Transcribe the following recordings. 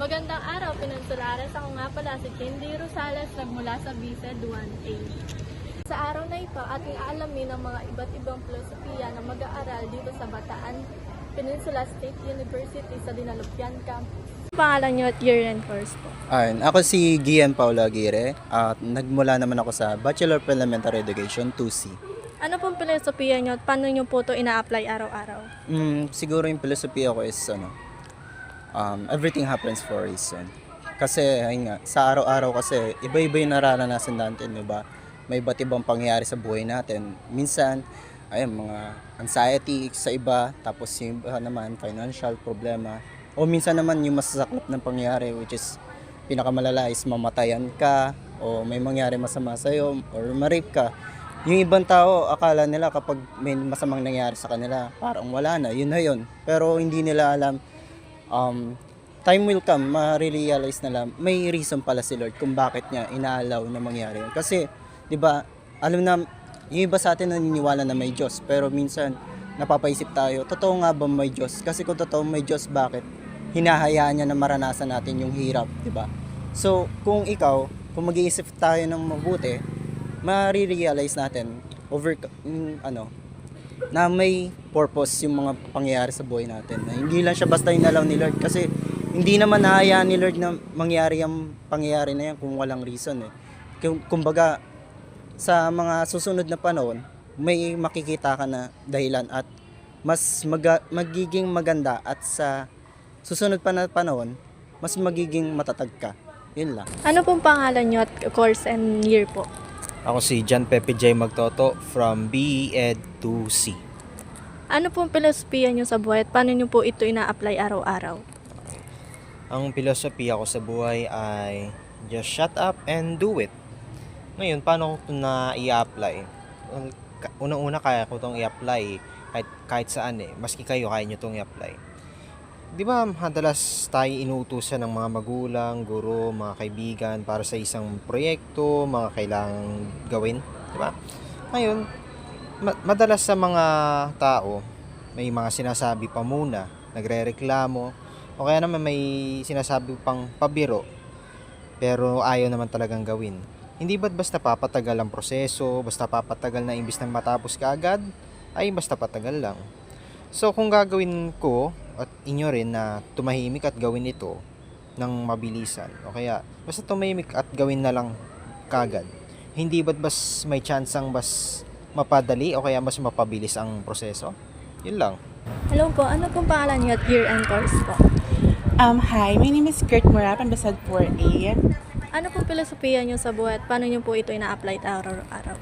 Magandang araw, Peninsulares. Ako nga pala si Candy Rosales nagmula sa BSED 1A. Sa araw na ito, ating aalamin ang mga iba't ibang filosofiya na mag-aaral dito sa Bataan Peninsula State University sa Dinalupyan Campus. Pangalan niyo at year and course po? Ayun, ako si Gian Paulo Aguirre at nagmula naman ako sa Bachelor of Elementary Education 2C. Ano pong filosofiya niyo at paano niyo po ito ina-apply araw-araw? Siguro yung filosofiya ko is everything happens for a reason. Kasi ayun nga, sa araw-araw kasi iba-iba yung nararanasan natin, di ba? May iba't ibang pangyayari sa buhay natin. Minsan, ayun, mga anxiety sa iba, tapos yung iba naman financial problema. O minsan naman yung masasaklap ng pangyayari, which is pinakamalala is mamatayan ka o may mangyari masama sa'yo or ma-rape ka. Yung ibang tao, akala nila kapag may masamang nangyari sa kanila, parang wala na, yun na yun. Pero hindi nila alam, time will come, ma-realize nila, may reason pala si Lord kung bakit niya inaalaw na mangyari yun. Kasi, di ba, alam na, yung iba sa atin naniniwala na may Diyos, pero minsan, napapaisip tayo, totoo nga ba may Diyos? Kasi kung totoo may Diyos, bakit hinahayaan niya na maranasan natin yung hirap, di ba? So, kung mag-iisip tayo ng mabuti, ma-realize natin na may purpose yung mga pangyayari sa buhay natin. Na hindi lang siya basta inalaw ni Lord kasi hindi naman nahayaan ni Lord na mangyari yung pangyayari na yan kung walang reason eh. Kumbaga sa mga susunod na panahon, may makikita ka na dahilan at mas magiging maganda at sa susunod pa na panahon, mas magiging matatag ka. Yun lang. Ano pong pangalan niyo at course and year po? Ako si John Pepe J. Magtoto from BEd 2C. Ano pong filosofiya niyo sa buhay at paano niyo po ito ina-apply araw-araw? Ang filosofiya ko sa buhay ay just shut up and do it. Ngayon, paano ko ito na i-apply? Unang-una kaya ko itong i-apply kahit saan eh. Maski kayo, kaya nyo itong i-apply. Di ba madalas tayo inuutusan ng mga magulang, guro, mga kaibigan para sa isang proyekto, mga kailangang gawin, di ba? Ngayon, madalas sa mga tao, may mga sinasabi pa muna, nagrereklamo, o kaya naman may sinasabi pang pabiro, pero ayaw naman talagang gawin. Hindi ba't basta papatagal ang proseso, basta papatagal na imbis na matapos ka agad, ay basta patagal lang. So kung gagawin ko at inyo rin na tumahimik at gawin ito ng mabilisan, o kaya basta tumahimik at gawin na lang kagad, hindi ba't bas may chansang bas mapadali o kaya mas mapabilis ang proseso? Yun lang. Hello po, ano pong pangalan niyo at year and course po? Hi, my name is Kurt Murap. I'm BSED 4A. Ano pong filosofiya niyo sa buhay at paano niyo po ito ina-apply araw-araw?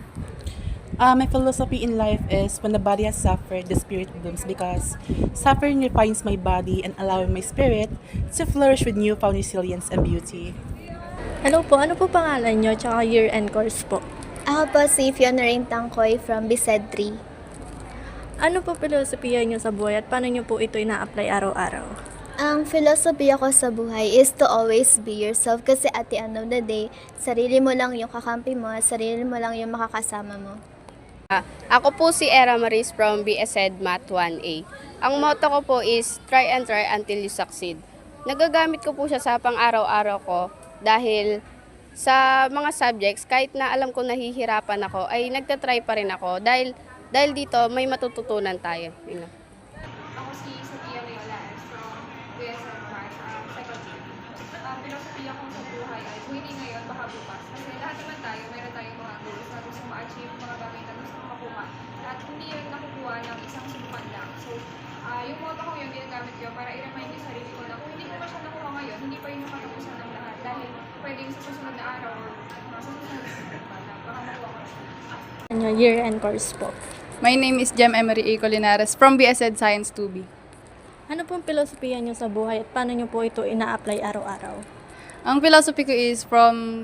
My philosophy in life is when the body has suffered, the spirit blooms because suffering refines my body and allowing my spirit to flourish with newfound resilience and beauty. Hello po, ano po pangalan niyo at year and course po? Ako po si Fiona Rain Tangkoy from BSED 3. Ano po filosofiya niyo sa buhay at paano niyo po ito ina-apply araw-araw? Ang philosophy ko sa buhay is to always be yourself kasi at the end of the day, sarili mo lang yung kakampi mo, sarili mo lang yung makakasama mo. Ako po si Era Maris from BSED Math 1A. Ang motto ko po is try and try until you succeed. Nagagamit ko po siya sa pang-araw-araw ko dahil sa mga subjects, kahit na alam ko nahihirapan ako, ay nagtatry pa rin ako dahil dito may matututunan tayo. Ako si Sophia Reolares from BSED Math, second year. Ang filosofiya ko sa buhay ay kung hindi ngayon, baka bukas. Kasi lahat naman tayo, meron tayong mga goals na gusto ma-achieve, mga bagay na gusto makuha. At hindi yun nakukuha ng isang subukan lang. So, yung motto ko yun, ginagamit ko para i-remind yung sarili ko na kung hindi ko pa siya nakuha ngayon, hindi pa yun nakatapusan ng lahat. Dahil pwedeng sa susunod na araw or sa susunod na subukan na baka makuha ko na siya. Ano year and course po? My name is Jem Emery A. Colinares from BSED Science 2B. Ano pong filosofiya niyo sa buhay at paano niyo po ito ina-apply araw-araw? Ang philosophy ko is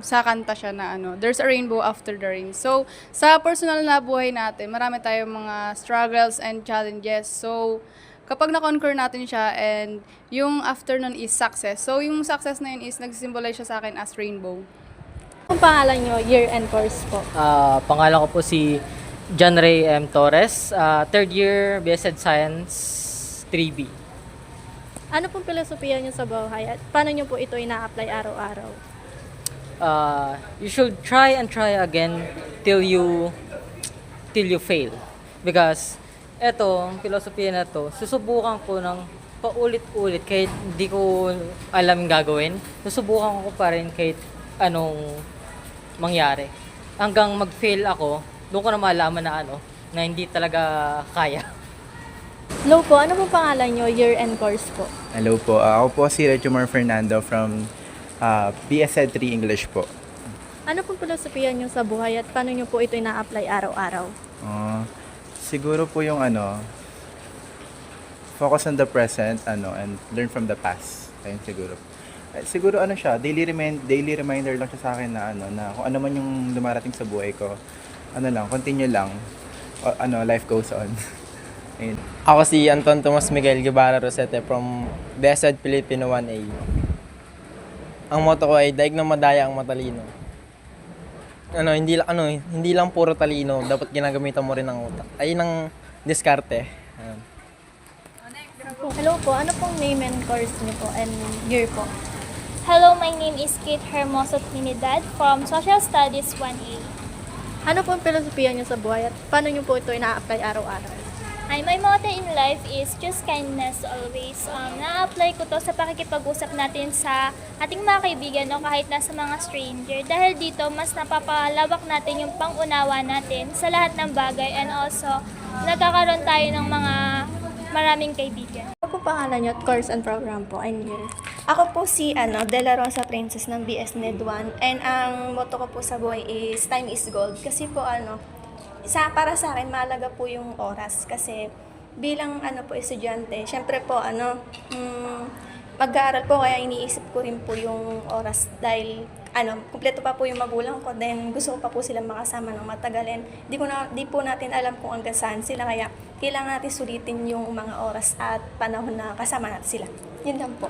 sa kanta siya na there's a rainbow after the rain. So, sa personal na buhay natin, marami tayong mga struggles and challenges. So, kapag na-conquer natin siya and yung after nun is success. So, yung success na yun is nag-symbolize siya sa akin as rainbow. Ano pangalan niyo, year and course po? Pangalan ko po si John Ray M. Torres, third year BSED Science 3B. Ano pong filosofiya niyo sa buhay at paano niyo po ito ina-apply araw-araw? You should try and try again till you fail. Because eto, ang filosofiya na to, susubukan ko ng paulit-ulit kahit hindi ko alam yung gagawin. Susubukan ko pa rin kahit anong mangyari. Hanggang mag-fail ako, doon ko na malaman na hindi talaga kaya. Hello po, ano po pangalan niyo, year and course po? Hello po. Ako po si Rechumar Fernando from BSED 3 English po. Ano pong filosofiya niyo sa buhay at paano niyo po ito ina-apply araw-araw? Siguro po yung focus on the present and learn from the past. Ayun siguro. Siguro siya, daily reminder lang siya sa akin na kung ano man yung dumarating sa buhay ko, continue lang. Life goes on. Ayun. Ako si Anton Tomas Miguel Guevara Rosete from BSED Filipino 1A. Ang motto ko ay daig ng madaya ang matalino. Hindi lang puro talino, dapat ginagamitan mo rin ang utak. Ayun ang diskarte. Ayun. Hello po, ano pong name and course niyo po and year po? Hello, my name is Kate Hermoso Trinidad from Social Studies 1A. Ano pong filosofiya niyo sa buhay at paano niyo po ito ina-apply araw-araw? My motto in life is choose kindness always. Na-apply ko to sa pakikipag-usap natin sa ating mga kaibigan kahit nasa mga stranger. Dahil dito, mas napapalawak natin yung pangunawa natin sa lahat ng bagay and also nagkakaroon tayo ng mga maraming kaibigan. Ano po pangalan niyo at course and program po and year? Ako po si De La Rosa Princess ng BSNED 1 and ang motto ko po sa buhay is time is gold kasi po para sa akin mahalaga po yung oras kasi bilang po estudyante, syempre po mag-aaral po kaya iniisip ko rin po yung oras dahil kumpleto pa po yung magulang ko then gusto ko pa po silang makasama ng matagal and di po natin alam kung hanggang saan sila kaya kailangan natin sulitin yung mga oras at panahon na kasama natin sila. Yun lang po.